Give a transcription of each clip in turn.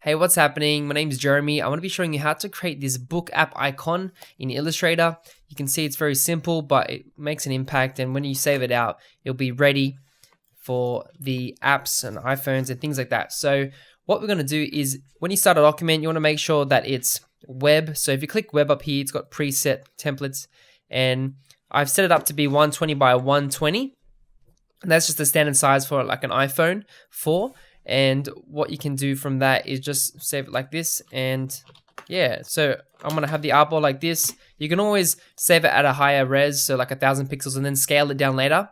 Hey, what's happening? My name is Jeremy. I want to be showing you how to create this book app icon in Illustrator. You can see it's very simple, but it makes an impact, and when you save it out, it'll be ready for the apps and iPhones and things like that. So what we're going to do is when you start a document, you want to make sure that it's web. So if you click web up here, it's got preset templates, and I've set it up to be 120 by 120. And that's just the standard size for like an iPhone 4. And what you can do from that is just save it like this. And yeah, so I'm going to have the artboard like this. You can always save it at a higher res, so like 1000 pixels, and then scale it down later.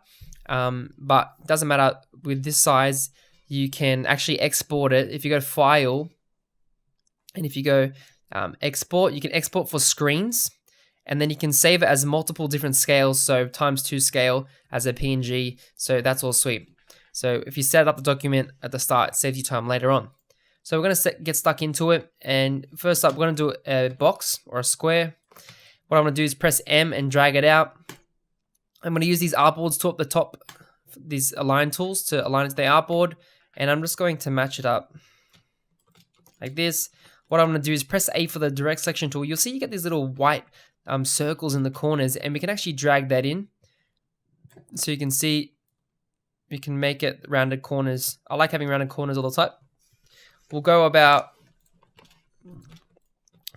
But it doesn't matter with this size. You can actually export it. If you go to File, and if you go Export, you can export for screens. And then you can save it as multiple different scales, so ×2 scale as a PNG. So that's all sweet. So if you set up the document at the start, it saves you time later on. So we're going to get stuck into it. And first up, we're going to do a box or a square. What I'm going to do is press M and drag it out. I'm going to use these artboards to up the top, these align tools to align it to the artboard. And I'm just going to match it up like this. What I'm going to do is press A for the direct selection tool. You'll see you get these little white circles in the corners, and we can actually drag that in. So you can see we can make it rounded corners. I like having rounded corners all the time. We'll go about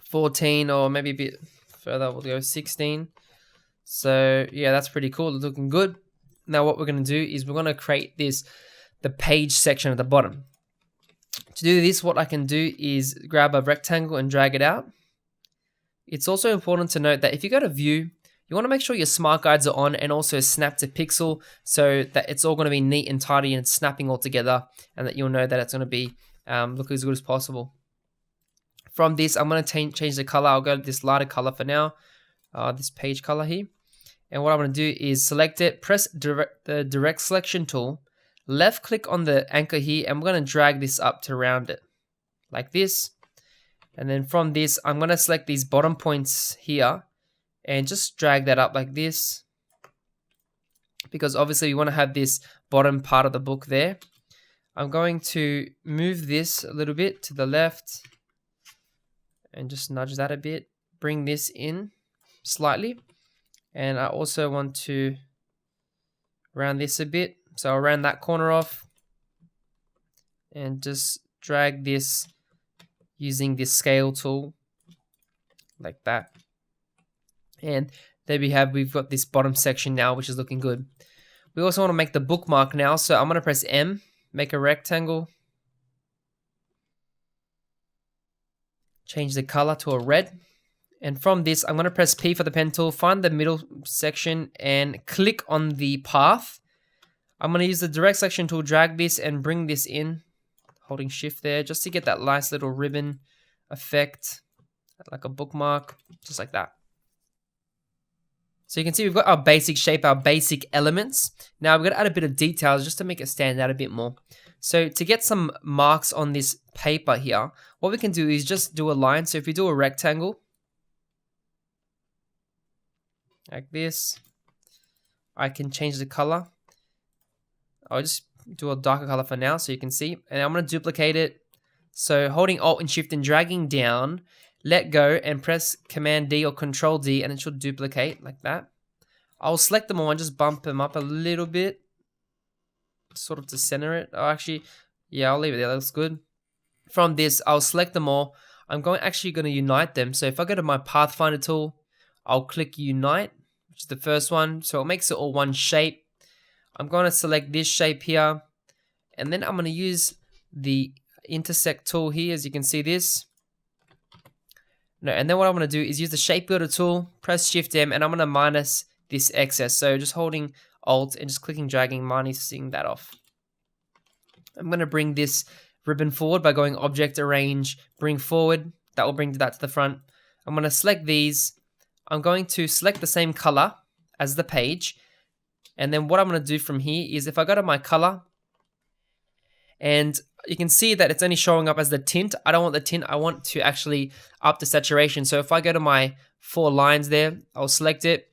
14, or maybe a bit further. We'll go 16. So yeah, that's pretty cool. It's looking good. Now what we're going to do is we're going to create the page section at the bottom. To do this, what I can do is grab a rectangle and drag it out. It's also important to note that if you go to View, you want to make sure your smart guides are on, and also snap to pixel, so that it's all going to be neat and tidy and snapping all together, and that you'll know that it's going to be look as good as possible. From this, I'm going to change the color. I'll go to this lighter color for now, this page color here. And what I'm going to do is select it, press the direct selection tool, left click on the anchor here, and we're going to drag this up to round it like this. And then from this, I'm going to select these bottom points here and just drag that up like this, because obviously we want to have this bottom part of the book there. I'm going to move this a little bit to the left and just nudge that a bit, bring this in slightly. And I also want to round this a bit. So I'll round that corner off and just drag this using this scale tool like that. And there we've got this bottom section now, which is looking good. We also want to make the bookmark now, so I'm going to press M, make a rectangle, change the color to a red, and from this I'm going to press P for the pen tool, find the middle section and click on the path. I'm going to use the direct selection tool, drag this and bring this in, holding shift there, just to get that nice little ribbon effect, like a bookmark, just like that. So you can see we've got our basic shape, our basic elements. Now we're going to add a bit of details just to make it stand out a bit more. So to get some marks on this paper here, what we can do is just do a line. So if we do a rectangle, like this, I can change the color. I'll just do a darker color for now so you can see. And I'm going to duplicate it. So holding Alt and Shift and dragging down, let go and press Command D or Control D, and it should duplicate like that. I'll select them all and just bump them up a little bit, sort of to center it. Oh, actually, yeah, I'll leave it there. That looks good. From this, I'll select them all. I'm actually going to unite them. So if I go to my Pathfinder tool, I'll click Unite, which is the first one. So it makes it all one shape. I'm going to select this shape here, and then I'm going to use the intersect tool here, as you can see this. No, and then what I'm going to do is use the shape builder tool, press Shift M, and I'm going to minus this excess. So just holding Alt and just clicking, dragging, minusing that off. I'm going to bring this ribbon forward by going Object, Arrange, Bring Forward. That will bring that to the front. I'm going to select these. I'm going to select the same color as the page. And then what I'm going to do from here is if I go to my color, and you can see that it's only showing up as the tint. I don't want the tint. I want to actually up the saturation. So if I go to my 4 lines there, I'll select it,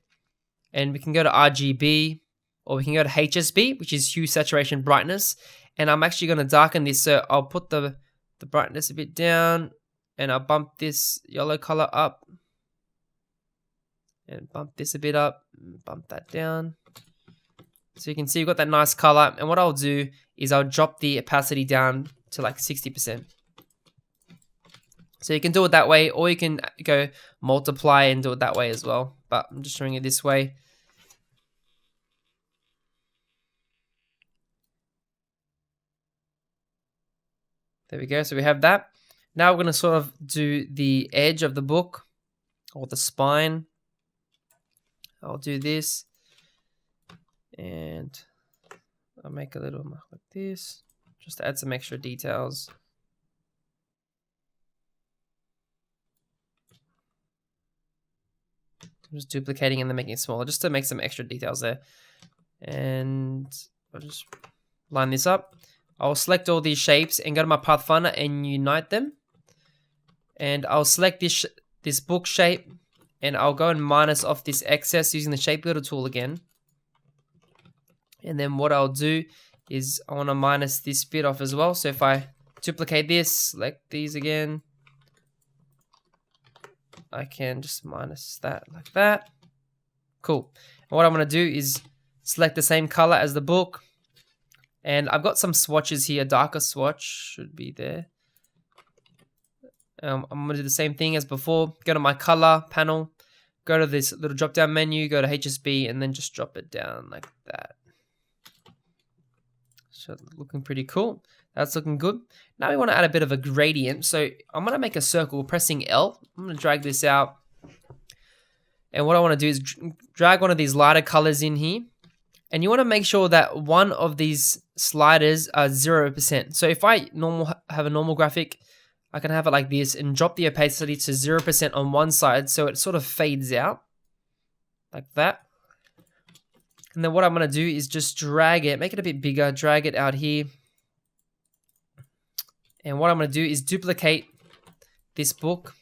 and we can go to RGB, or we can go to HSB, which is hue, saturation, brightness. And I'm actually going to darken this. So I'll put the the brightness a bit down, and I'll bump this yellow color up, and bump this a bit up, bump that down. So you can see we've got that nice color, and what I'll do is I'll drop the opacity down to like 60%. So you can do it that way, or you can go multiply and do it that way as well, but I'm just showing it this way. There we go, so we have that. Now we're going to sort of do the edge of the book, or the spine. I'll do this, and I'll make a little mark like this, just to add some extra details. I'm just duplicating and then making it smaller, just to make some extra details there. And I'll just line this up. I'll select all these shapes and go to my Pathfinder and unite them. And I'll select this book shape, and I'll go and minus off this excess using the shape builder tool again. And then what I'll do is I want to minus this bit off as well. So if I duplicate this, select these again, I can just minus that like that. Cool. And what I'm going to do is select the same color as the book. And I've got some swatches here. A darker swatch should be there. I'm going to do the same thing as before. Go to my color panel. Go to this little drop down menu. Go to HSB and then just drop it down like that. So looking pretty cool. That's looking good. Now we want to add a bit of a gradient. So I'm going to make a circle pressing L. I'm going to drag this out. And what I want to do is drag one of these lighter colors in here. And you want to make sure that one of these sliders are 0%. So if I have a normal graphic, I can have it like this and drop the opacity to 0% on one side so it sort of fades out like that. And then what I'm going to do is just drag it, make it a bit bigger, drag it out here. And what I'm going to do is duplicate this book,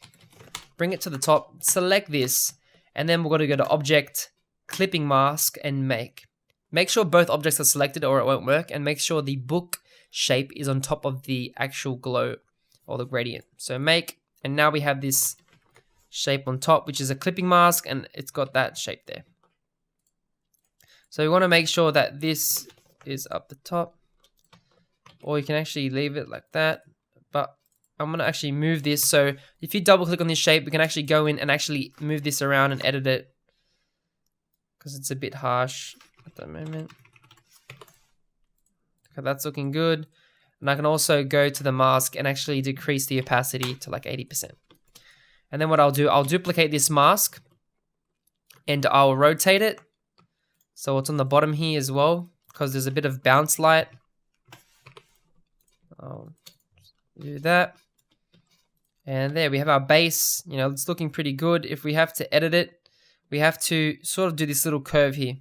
bring it to the top, select this, and then we're going to go to Object, Clipping Mask, and Make. Make sure both objects are selected or it won't work, and make sure the book shape is on top of the actual glow or the gradient. So Make, and now we have this shape on top, which is a clipping mask, and it's got that shape there. So we want to make sure that this is up the top, or you can actually leave it like that. But I'm going to actually move this. So if you double click on this shape, we can actually go in and actually move this around and edit it, because it's a bit harsh at the moment. Okay, that's looking good. And I can also go to the mask and actually decrease the opacity to like 80%. And then what I'll do, I'll duplicate this mask and I'll rotate it so it's on the bottom here as well, because there's a bit of bounce light. I'll do that. And there we have our base. You know, it's looking pretty good. If we have to edit it, we have to sort of do this little curve here.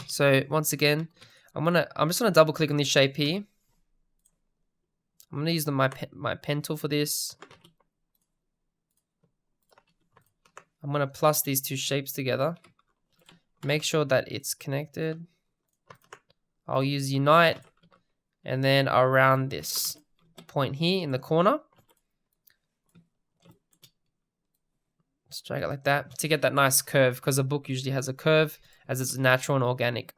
So once again, I'm just gonna double click on this shape here. I'm gonna use my pen tool for this. I'm gonna plus these two shapes together. Make sure that it's connected. I'll use unite, and then I'll round this point here in the corner. Just drag it like that to get that nice curve, because a book usually has a curve as it's natural and organic.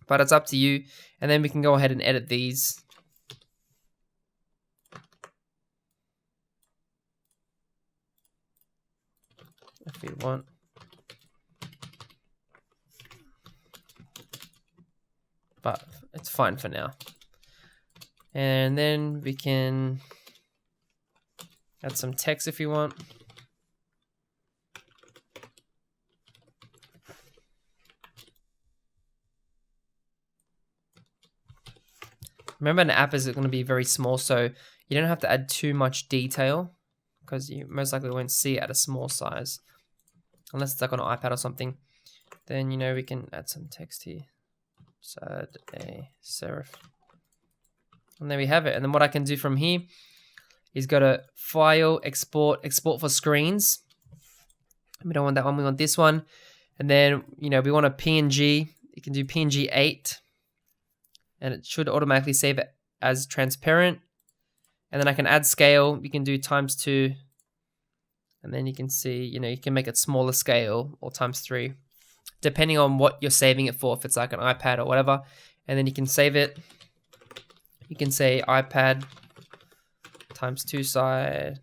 But it's up to you. And then we can go ahead and edit these. If we want. But it's fine for now. And then we can add some text if you want. Remember, an app is going to be very small, so you don't have to add too much detail, because you most likely won't see it at a small size. Unless it's like on an iPad or something. Then, you know, we can add some text here. Just add a serif. And there we have it. And then what I can do from here is go to File, Export, Export for Screens. We don't want that one, we want this one. And then, you know, we want a PNG. You can do PNG 8. And it should automatically save it as transparent. And then I can add scale. You can do ×2. And then you can see, you can make it smaller scale or ×3, depending on what you're saving it for, if it's like an iPad or whatever. And then you can save it. You can say iPad ×2 size.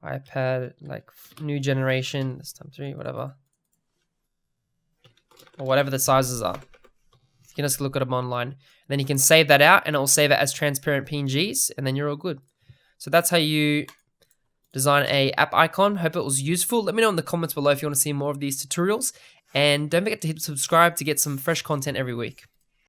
iPad, like new generation, this ×3, whatever. Or whatever the sizes are. You can just look at them online. Then you can save that out and it will save it as transparent PNGs, and then you're all good. So that's how you design a app icon. Hope it was useful. Let me know in the comments below if you want to see more of these tutorials. And don't forget to hit subscribe to get some fresh content every week.